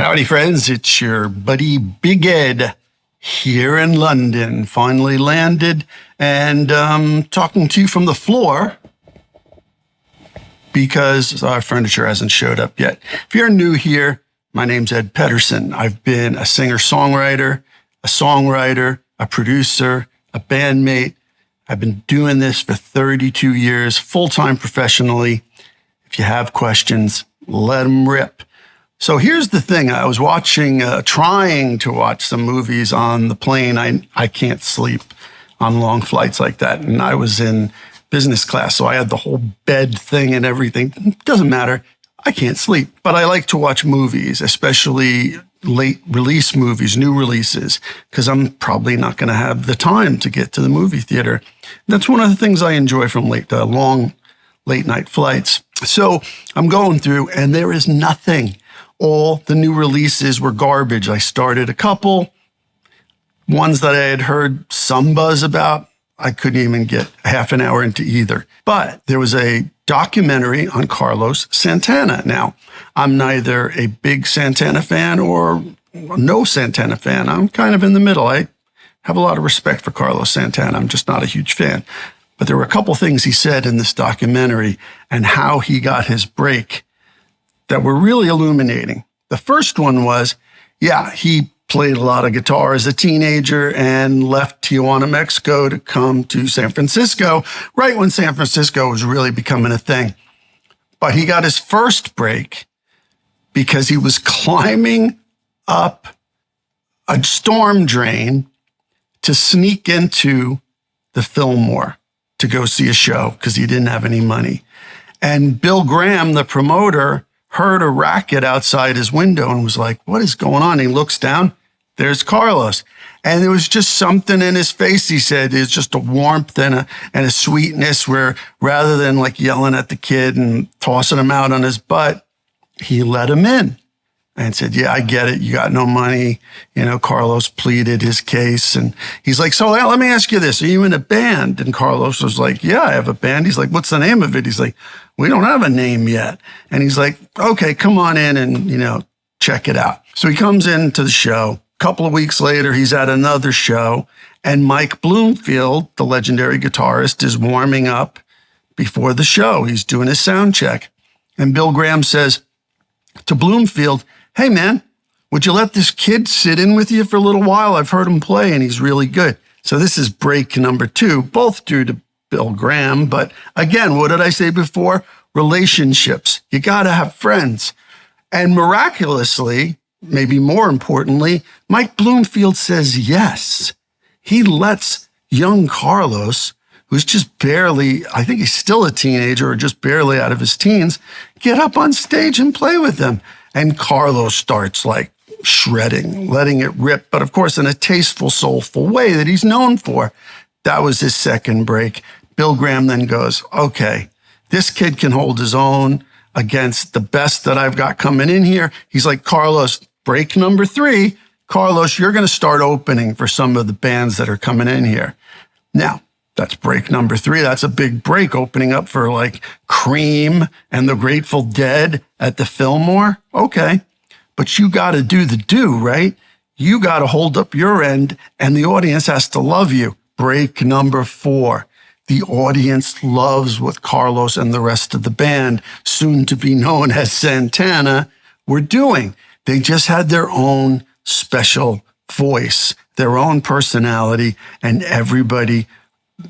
Howdy, friends. It's your buddy Big Ed here in London. Finally landed and talking to you from the floor because our furniture hasn't showed up yet. If you're new here, my name's Ed Pedersen. I've been a singer-songwriter, a producer, a bandmate. I've been doing this for 32 years, full-time professionally. If you have questions, let them rip. So here's the thing. I was trying to watch some movies on the plane. I can't sleep on long flights like that. And I was in business class, so I had the whole bed thing and everything. It doesn't matter. I can't sleep. But I like to watch movies, especially late release movies, new releases, because I'm probably not going to have the time to get to the movie theater. That's one of the things I enjoy from long late night flights. So I'm going through, and there is nothing. All the new releases were garbage. I started a couple, ones that I had heard some buzz about. I couldn't even get half an hour into either. But there was a documentary on Carlos Santana. Now, I'm neither a big Santana fan or no Santana fan. I'm kind of in the middle. I have a lot of respect for Carlos Santana. I'm just not a huge fan. But there were a couple things he said in this documentary and how he got his break that were really illuminating. The first one was, he played a lot of guitar as a teenager and left Tijuana, Mexico to come to San Francisco, right when San Francisco was really becoming a thing. But he got his first break because he was climbing up a storm drain to sneak into the Fillmore to go see a show because he didn't have any money. And Bill Graham, the promoter, heard a racket outside his window and was like, what is going on? He looks down, there's Carlos. And there was just something in his face, he said. There's just a warmth and a sweetness where rather than like yelling at the kid and tossing him out on his butt, he let him in and said, I get it. You got no money. Carlos pleaded his case. And he's like, so let me ask you this. Are you in a band? And Carlos was like, I have a band. He's like, what's the name of it? He's like, we don't have a name yet. And he's like, okay, come on in and, check it out. So he comes into the show. A couple of weeks later, he's at another show. And Mike Bloomfield, the legendary guitarist, is warming up before the show. He's doing his sound check. And Bill Graham says to Bloomfield, hey, man, would you let this kid sit in with you for a little while? I've heard him play, and he's really good. So this is break number 2, both due to Bill Graham. But again, what did I say before? Relationships. You got to have friends. And miraculously, maybe more importantly, Mike Bloomfield says yes. He lets young Carlos, who's just barely, I think he's still a teenager or just barely out of his teens, get up on stage and play with them. And Carlos starts like shredding, letting it rip, but of course in a tasteful, soulful way that he's known for. That was his second break. Bill Graham then goes, okay, this kid can hold his own against the best that I've got coming in here. He's like, Carlos, break number 3. Carlos, you're going to start opening for some of the bands that are coming in here. Now, that's break number 3. That's a big break, opening up for like Cream and the Grateful Dead at the Fillmore. Okay, but you got to do the do, right? You got to hold up your end and the audience has to love you. Break number 4. The audience loves what Carlos and the rest of the band, soon to be known as Santana, were doing. They just had their own special voice, their own personality, and everybody,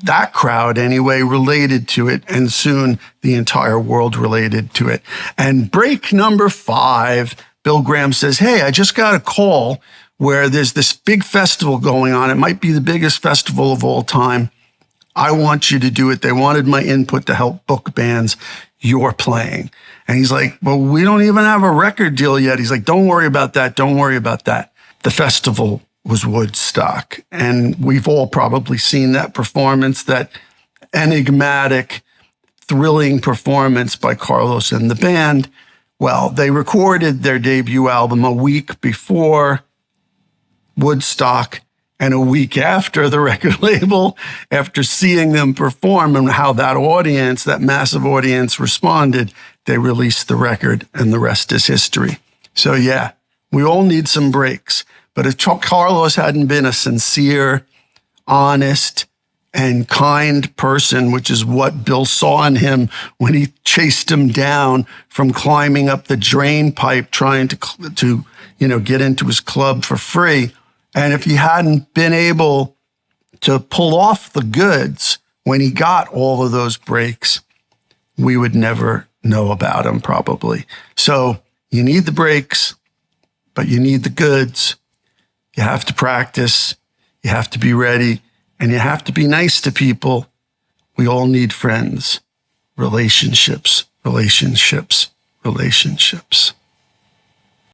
that crowd anyway, related to it, and soon the entire world related to it. And break number 5, Bill Graham says, hey, I just got a call where there's this big festival going on. It might be the biggest festival of all time. I want you to do it. They wanted my input to help book bands. You're playing. And he's like, well, we don't even have a record deal yet. He's like, don't worry about that. Don't worry about that. The festival was Woodstock. And we've all probably seen that performance, that enigmatic, thrilling performance by Carlos and the band. Well, they recorded their debut album a week before Woodstock and a week after the record label, after seeing them perform and how that audience, that massive audience responded, they released the record and the rest is history. So yeah, We all need some breaks. But if Carlos hadn't been a sincere, honest, and kind person, which is what Bill saw in him when he chased him down from climbing up the drain pipe, trying to get into his club for free. And if he hadn't been able to pull off the goods when he got all of those breaks, we would never know about him probably. So you need the breaks, but you need the goods. You have to practice. You have to be ready. And you have to be nice to people. We all need friends, relationships, relationships, relationships.